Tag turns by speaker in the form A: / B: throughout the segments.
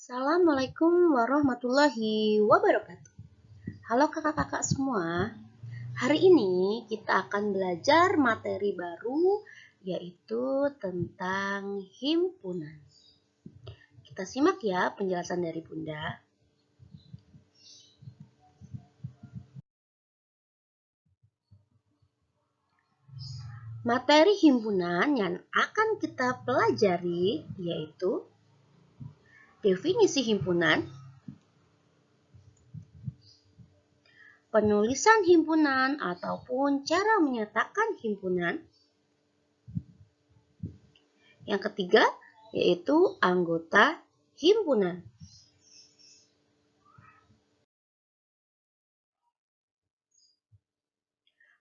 A: Assalamualaikum warahmatullahi wabarakatuh. Halo kakak-kakak semua. Hari ini kita akan belajar materi baru, yaitu tentang himpunan. Kita simak ya penjelasan dari Bunda. Materi himpunan yang akan kita pelajari yaitu definisi himpunan, penulisan himpunan ataupun cara menyatakan himpunan. Yang ketiga yaitu anggota himpunan.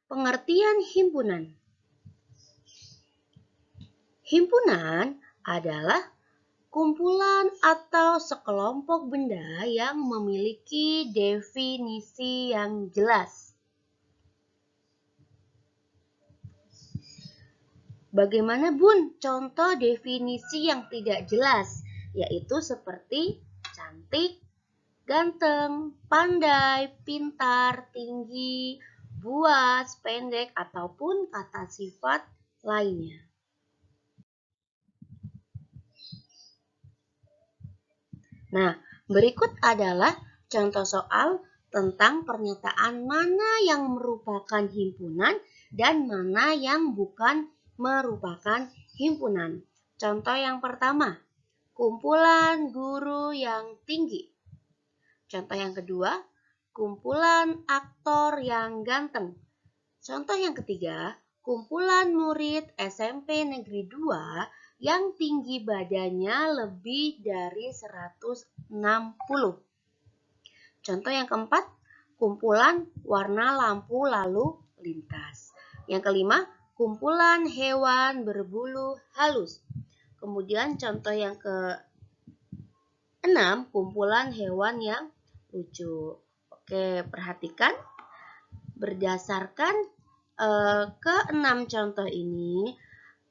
A: Pengertian himpunan. Himpunan adalah kumpulan atau sekelompok benda yang memiliki definisi yang jelas. Bagaimana Bun contoh definisi yang tidak jelas? Yaitu seperti cantik, ganteng, pandai, pintar, tinggi, buas, pendek, ataupun kata sifat lainnya. Nah, berikut adalah contoh soal tentang pernyataan mana yang merupakan himpunan dan mana yang bukan merupakan himpunan. Contoh yang pertama, kumpulan guru yang tinggi. Contoh yang kedua, kumpulan aktor yang ganteng. Contoh yang ketiga, kumpulan murid SMP Negeri 2 yang tinggi badannya lebih dari 160. Contoh yang keempat, kumpulan warna lampu lalu lintas. Yang kelima, kumpulan hewan berbulu halus. Kemudian contoh yang keenam, kumpulan hewan yang lucu. Oke, perhatikan berdasarkan keenam contoh ini,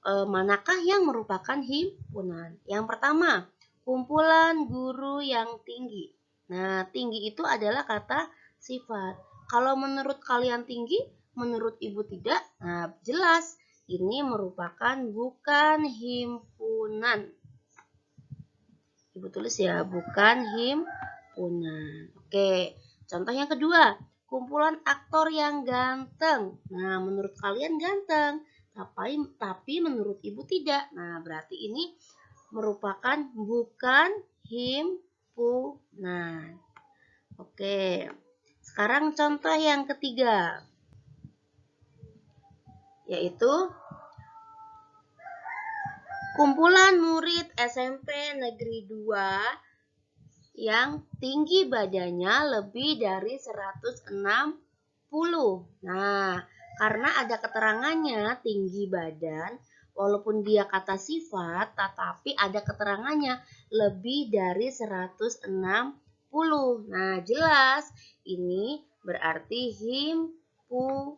A: manakah yang merupakan himpunan? Yang pertama, kumpulan guru yang tinggi. Nah, tinggi itu adalah kata sifat. Kalau menurut kalian tinggi, menurut ibu tidak, nah jelas ini merupakan bukan himpunan. Ibu tulis ya, bukan himpunan. Oke, contoh yang kedua, kumpulan aktor yang ganteng. Nah, menurut kalian ganteng, tapi menurut ibu tidak. Nah, berarti ini merupakan bukan himpunan. Oke, sekarang contoh yang ketiga, yaitu kumpulan murid SMP Negeri 2 yang tinggi badannya lebih dari 160. Nah, karena ada keterangannya tinggi badan, walaupun dia kata sifat, tetapi ada keterangannya lebih dari 160. Nah, jelas ini berarti himpunan.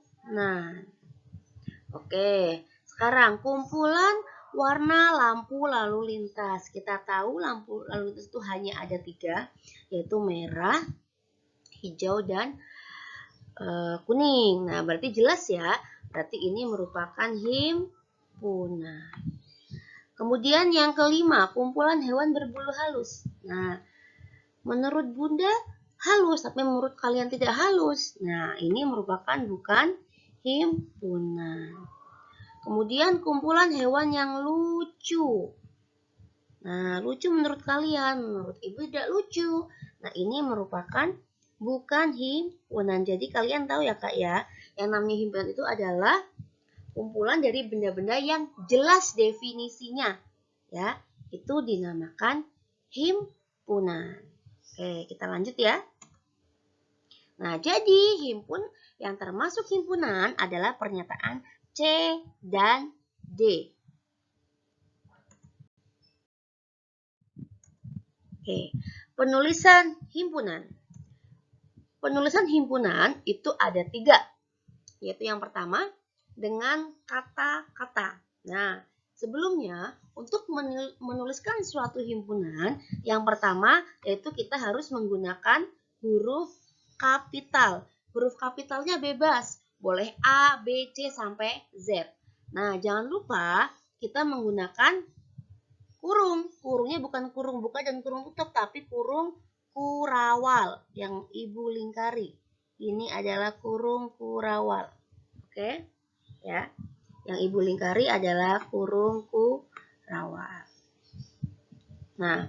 A: Oke, sekarang kumpulan warna lampu lalu lintas. Kita tahu lampu lalu lintas itu hanya ada 3, yaitu merah, hijau, dan kuning. Nah, berarti jelas ya. Berarti ini merupakan himpunan. Kemudian yang kelima, kumpulan hewan berbulu halus. Nah, menurut Bunda halus, tapi menurut kalian tidak halus. Nah, ini merupakan bukan himpunan. Kemudian kumpulan hewan yang lucu. Nah, lucu menurut kalian, menurut ibu tidak lucu. Nah, ini merupakan bukan himpunan. Jadi kalian tahu ya Kak ya, yang namanya himpunan itu adalah kumpulan dari benda-benda yang jelas definisinya. Ya, itu dinamakan himpunan. Oke, kita lanjut ya. Nah, jadi himpun yang termasuk himpunan adalah pernyataan C dan D. Oke, penulisan himpunan. Penulisan himpunan itu ada 3, yaitu yang pertama dengan kata-kata. Nah, Sebelumnya, untuk menuliskan suatu himpunan, yang pertama yaitu kita harus menggunakan huruf kapital. Huruf kapitalnya bebas, boleh A, B, C, sampai Z. Nah, jangan lupa kita menggunakan kurung. Kurungnya bukan kurung buka dan kurung tutup, tapi kurung kurawal yang Ibu lingkari. Ini adalah kurung kurawal. Oke, ya. Yang Ibu lingkari adalah kurung kurawal. Nah,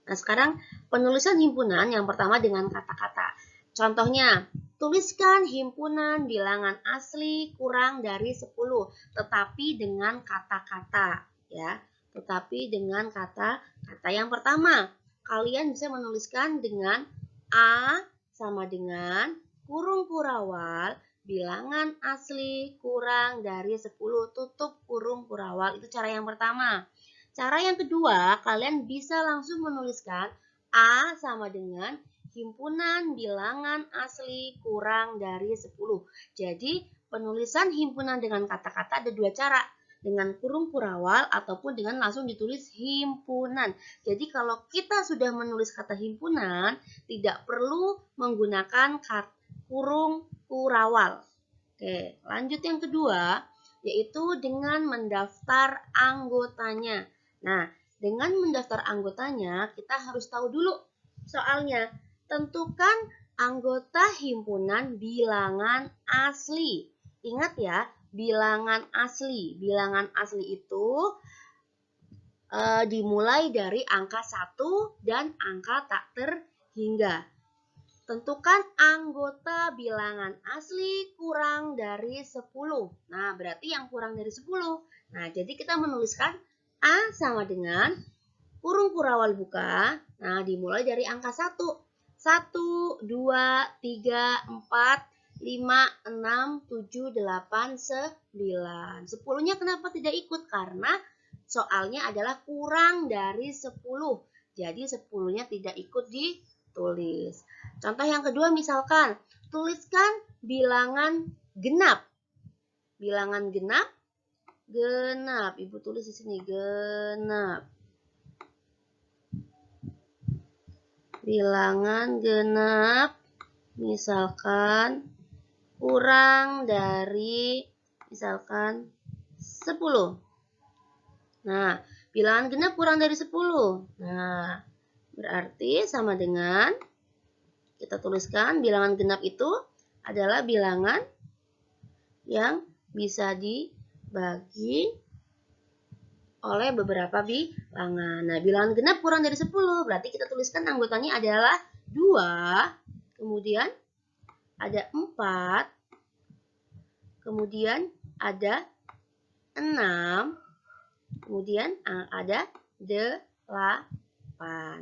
A: sekarang penulisan himpunan yang pertama dengan kata-kata. Contohnya, tuliskan himpunan bilangan asli kurang dari 10, tetapi dengan kata-kata, ya. Tetapi dengan kata-kata. Yang pertama, kalian bisa menuliskan dengan A sama dengan kurung kurawal bilangan asli kurang dari 10 tutup kurung kurawal. Itu cara yang pertama. Cara yang kedua, kalian bisa langsung menuliskan A sama dengan himpunan bilangan asli kurang dari 10. Jadi, penulisan himpunan dengan kata-kata ada dua cara. Dengan kurung kurawal ataupun dengan langsung ditulis himpunan. Jadi, kalau kita sudah menulis kata himpunan, tidak perlu menggunakan kurung kurawal. Oke, lanjut yang kedua, yaitu dengan mendaftar anggotanya. Nah, dengan mendaftar anggotanya, kita harus tahu dulu soalnya. Tentukan anggota himpunan bilangan asli. Ingat ya, bilangan asli. Bilangan asli itu dimulai dari angka 1 dan angka tak terhingga. Tentukan anggota bilangan asli kurang dari 10. Nah, berarti yang kurang dari 10. Nah, jadi kita menuliskan A sama dengan kurung kurawal buka. Nah, dimulai dari angka 1. 1, 2, 3, 4, 5, 6, 7, 8, 9. 10-nya kenapa tidak ikut? Karena soalnya adalah kurang dari 10. Jadi 10-nya tidak ikut ditulis. Contoh yang kedua misalkan, tuliskan bilangan genap. Bilangan genap, genap. Ibu tulis di sini, genap. Bilangan genap, misalkan kurang dari, misalkan 10. Nah, bilangan genap kurang dari 10. Nah, berarti sama dengan kita tuliskan bilangan genap itu adalah bilangan yang bisa dibagi oleh beberapa bilangan. Nah, bilangan genap kurang dari 10, berarti kita tuliskan anggotanya adalah 2, kemudian ada 4, kemudian ada 6, kemudian ada 8.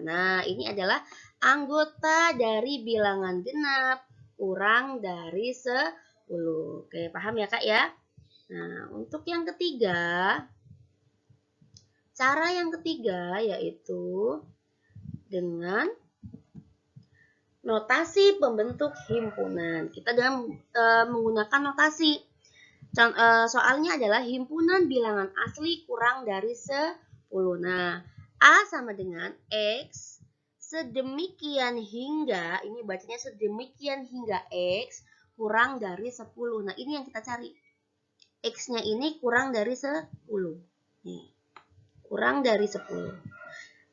A: Nah, ini adalah anggota dari bilangan genap kurang dari 10. Oke, paham ya Kak ya? Nah, untuk yang ketiga, cara yang ketiga yaitu dengan notasi pembentuk himpunan. Kita dengan menggunakan notasi. Soalnya adalah himpunan bilangan asli kurang dari 10. Nah, A sama dengan X sedemikian hingga, ini bacanya sedemikian hingga X kurang dari 10. Nah, ini yang kita cari. X-nya ini kurang dari 10. Nih, kurang dari 10.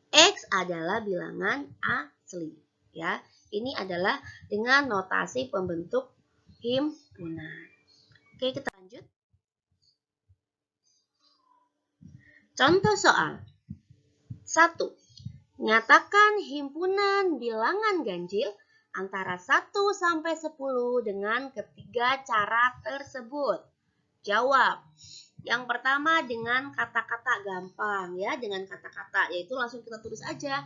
A: X adalah bilangan asli. Ya, ini adalah dengan notasi pembentuk himpunan. Oke, kita lanjut. Contoh soal. 1. Nyatakan himpunan bilangan ganjil antara 1 sampai 10 dengan ketiga cara tersebut. Jawab. Yang pertama dengan kata-kata gampang ya, dengan kata-kata yaitu langsung kita tulis aja.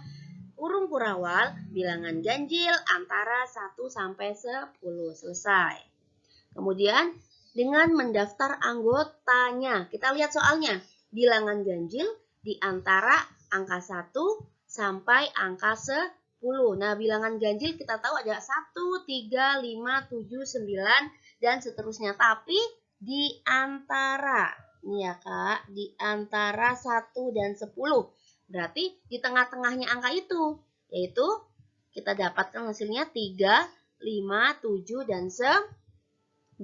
A: Kurung kurawal bilangan ganjil antara 1 sampai 10. Selesai. Kemudian dengan mendaftar anggotanya. Kita lihat soalnya. Bilangan ganjil di antara angka 1 sampai angka 10. Nah, bilangan ganjil kita tahu ada 1, 3, 5, 7, 9, dan seterusnya. Tapi di antara. Ini ya Kak, di antara 1 dan 10. Berarti di tengah-tengahnya angka itu, yaitu kita dapatkan hasilnya 3, 5, 7, dan 9.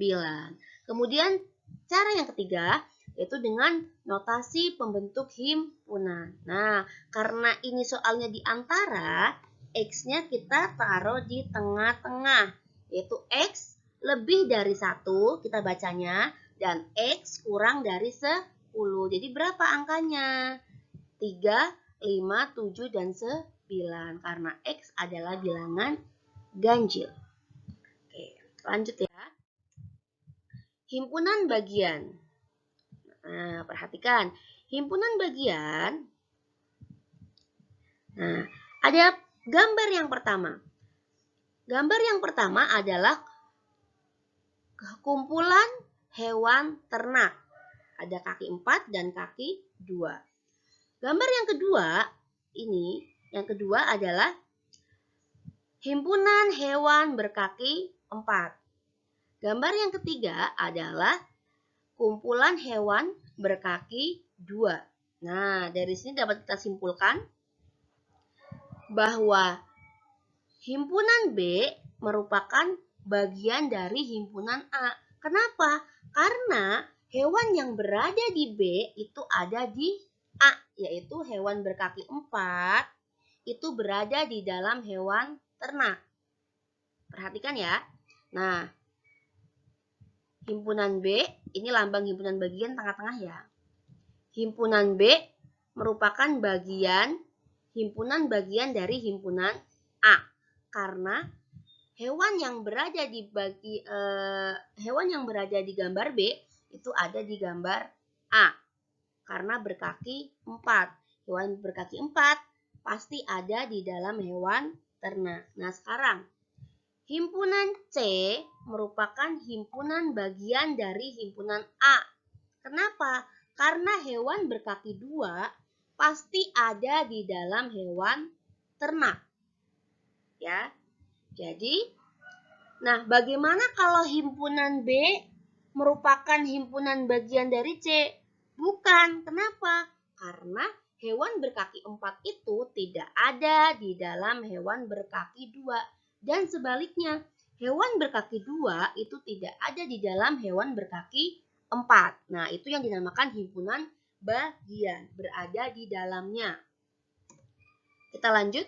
A: Kemudian cara yang ketiga, yaitu dengan notasi pembentuk himpunan. Nah, karena ini soalnya di antara, X-nya kita taruh di tengah-tengah, yaitu X lebih dari 1, kita bacanya, dan X kurang dari 10. Jadi berapa angkanya? 3, 5, 7, dan 9. Karena X adalah bilangan ganjil. Oke, lanjut ya. Himpunan bagian. Nah, perhatikan. Himpunan bagian. Nah, ada gambar yang pertama. Gambar yang pertama adalah kumpulan hewan ternak. Ada kaki 4 dan kaki 2. Gambar yang kedua, yang kedua adalah himpunan hewan berkaki 4. Gambar yang ketiga adalah kumpulan hewan berkaki 2. Nah, dari sini dapat kita simpulkan bahwa himpunan B merupakan bagian dari himpunan A. Kenapa? Karena hewan yang berada di B itu ada di A, yaitu hewan berkaki 4 itu berada di dalam hewan ternak. Perhatikan ya. Nah, himpunan B, ini lambang himpunan bagian tengah-tengah ya. Himpunan B merupakan himpunan bagian dari himpunan A. Karena hewan yang berada di gambar B itu ada di gambar A. Karena berkaki 4. Hewan berkaki 4 pasti ada di dalam hewan ternak. Nah, sekarang himpunan C merupakan himpunan bagian dari himpunan A. Kenapa? Karena hewan berkaki 2 pasti ada di dalam hewan ternak. Ya. Jadi, nah bagaimana kalau himpunan B merupakan himpunan bagian dari C? Bukan. Kenapa? Karena hewan berkaki 4 itu tidak ada di dalam hewan berkaki 2. Dan sebaliknya, hewan berkaki 2 itu tidak ada di dalam hewan berkaki 4. Nah, itu yang dinamakan himpunan bagian, berada di dalamnya. Kita lanjut.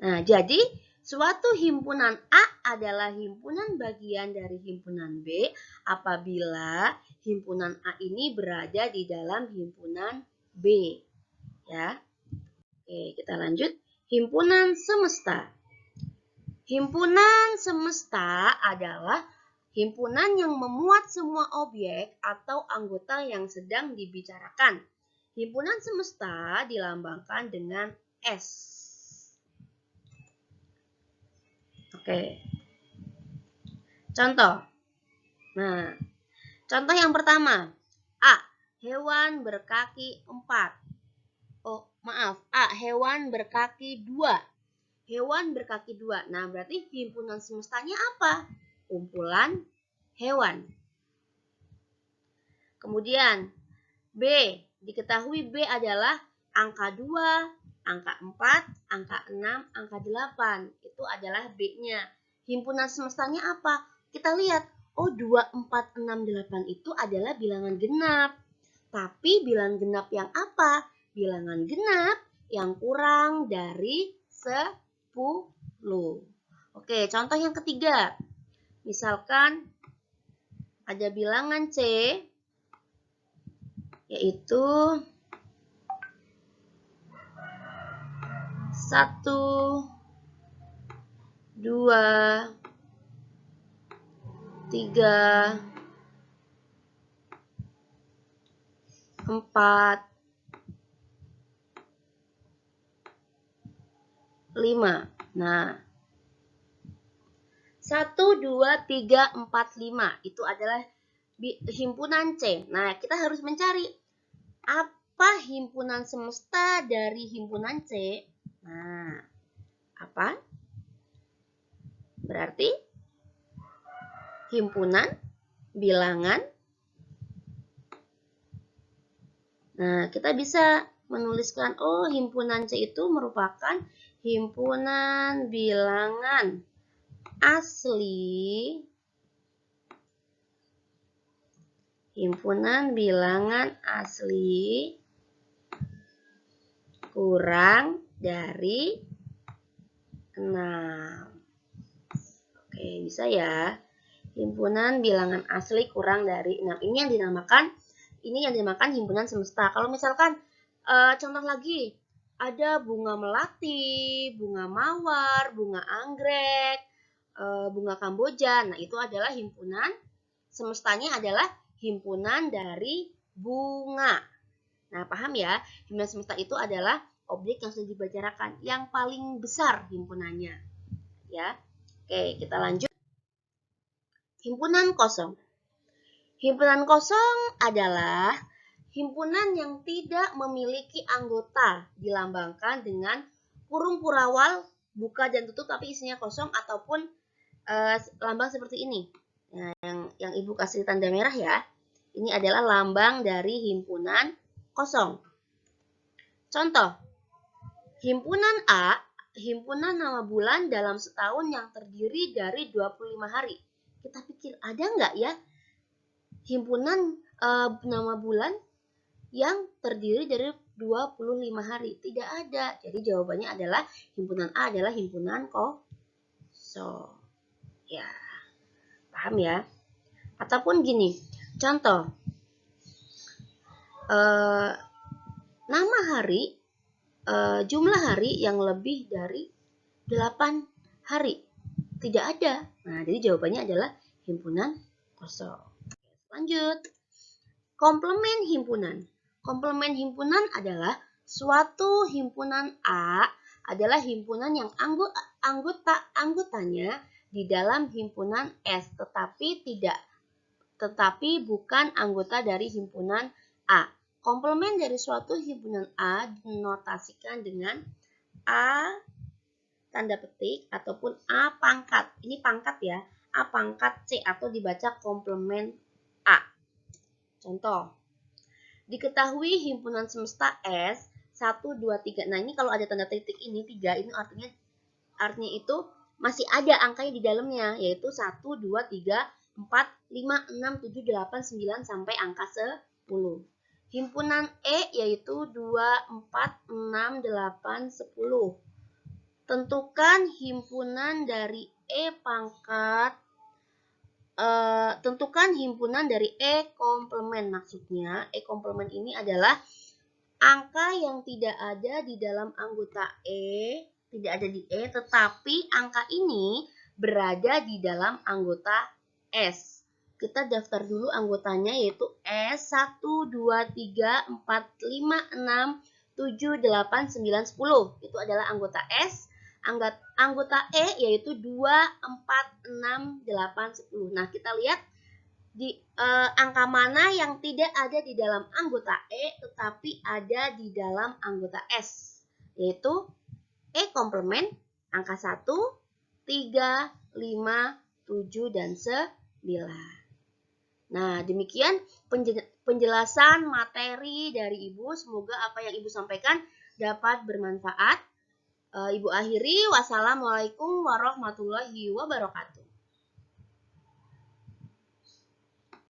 A: Nah, jadi suatu himpunan A adalah himpunan bagian dari himpunan B apabila himpunan A ini berada di dalam himpunan B. Ya. Oke, kita lanjut. Himpunan semesta. Himpunan semesta adalah himpunan yang memuat semua objek atau anggota yang sedang dibicarakan. Himpunan semesta dilambangkan dengan S. Oke. Contoh. Nah, contoh yang pertama. A. Hewan berkaki 4. A. Hewan berkaki 2. Hewan berkaki 2. Nah, berarti himpunan semestanya apa? Kumpulan hewan. Kemudian B. Diketahui B adalah angka 2, angka 4, angka 6, angka 8. Itu adalah B-nya. Himpunan semestanya apa? Kita lihat. 2, 4, 6, 8 itu adalah bilangan genap. Tapi bilangan genap yang apa? Bilangan genap yang kurang dari 10. Oke, contoh yang ketiga. Misalkan ada bilangan C, yaitu 1, 2, 3, 4, 5. Nah, 1, 2, 3, 4, 5 itu adalah himpunan C. Nah, kita harus mencari apa himpunan semesta dari himpunan C. Nah, apa? Berarti himpunan bilangan. Nah, kita bisa menuliskan, oh, himpunan C itu merupakan himpunan bilangan asli. Himpunan bilangan asli kurang dari 6. Oke, bisa ya. Himpunan bilangan asli kurang dari 6. Ini yang dinamakan himpunan semesta. Kalau misalkan contoh lagi, ada bunga melati, bunga mawar, bunga anggrek, bunga kamboja. Nah, itu adalah himpunan semestanya adalah himpunan dari bunga. Nah, paham ya? Himpunan semesta itu adalah objek yang sudah dibicarakan, yang paling besar himpunannya. Ya. Oke, kita lanjut. Himpunan kosong. Himpunan kosong adalah himpunan yang tidak memiliki anggota, dilambangkan dengan kurung purawal buka dan tutup tapi isinya kosong, ataupun lambang seperti ini. Nah, yang Ibu kasih tanda merah ya. Ini adalah lambang dari himpunan kosong. Contoh, himpunan A, himpunan nama bulan dalam setahun yang terdiri dari 25 hari. Kita pikir, ada nggak ya himpunan nama bulan yang terdiri dari 25 hari? Tidak ada. Jadi jawabannya adalah himpunan A adalah himpunan kosong. Ya, paham ya? Ataupun gini, contoh, nama hari, jumlah hari yang lebih dari 8 hari. Tidak ada. Nah, jadi jawabannya adalah himpunan kosong. Lanjut. Komplement himpunan. Komplement himpunan adalah suatu himpunan A adalah himpunan yang anggotanya di dalam himpunan S, tetapi bukan anggota dari himpunan A. Komplement dari suatu himpunan A dinotasikan dengan A tanda petik ataupun A pangkat. Ini pangkat ya. A pangkat C atau dibaca komplement A. Contoh. Diketahui himpunan semesta S 1, 2, 3. Nah, ini kalau ada tanda titik ini 3, ini artinya itu masih ada angkanya di dalamnya, yaitu 1, 2, 3, 4, 5, 6, 7, 8, 9 sampai angka 10. Himpunan E yaitu 2, 4, 6, 8, 10. Tentukan himpunan dari E pangkat, tentukan himpunan dari E komplement. Maksudnya E komplement ini adalah angka yang tidak ada di dalam anggota E, tidak ada di E, tetapi angka ini berada di dalam anggota S. Kita daftar dulu anggotanya, yaitu S 1, 2, 3, 4, 5, 6, 7, 8, 9, 10. Itu adalah anggota S. Anggota E yaitu 2, 4, 6, 8, 10. Nah, kita lihat di angka mana yang tidak ada di dalam anggota E tetapi ada di dalam anggota S, yaitu E komplement angka 1, 3, 5, 7, dan 9. Nah, demikian penjelasan materi dari Ibu. Semoga apa yang Ibu sampaikan dapat bermanfaat. Ibu akhiri, wassalamualaikum warahmatullahi wabarakatuh.